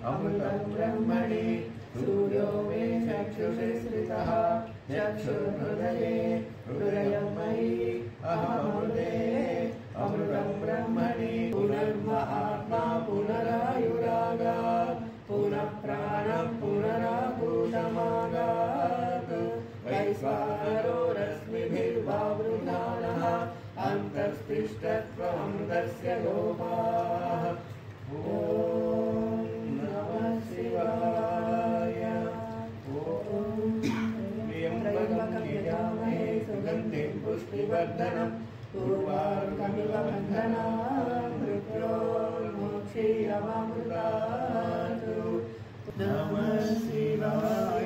अमृतं ब्रह्मणि सूर्यो मे चक्षुषि स्थितः चक्षुर्हृदये हृदयं मयि अहमृते अमृतं ब्रह्मणि पुनर्महात्मा पुनरायुरागात् पुनः प्राणः पुनराभूतमागात् वैश्वानरो रश्मिभिर्वावृधानः अन्तस्तिष्ठत्वमृतस्य लोपाः। ॐ नमः शिवाय। त्र्यम्बकं यजामहे सुगन्धिं पुष्टिवर्धनम् उर्वारुकमिव बन्धनान् मृत्योर्मोक्षीयमामृतात्। नमः शिवाय।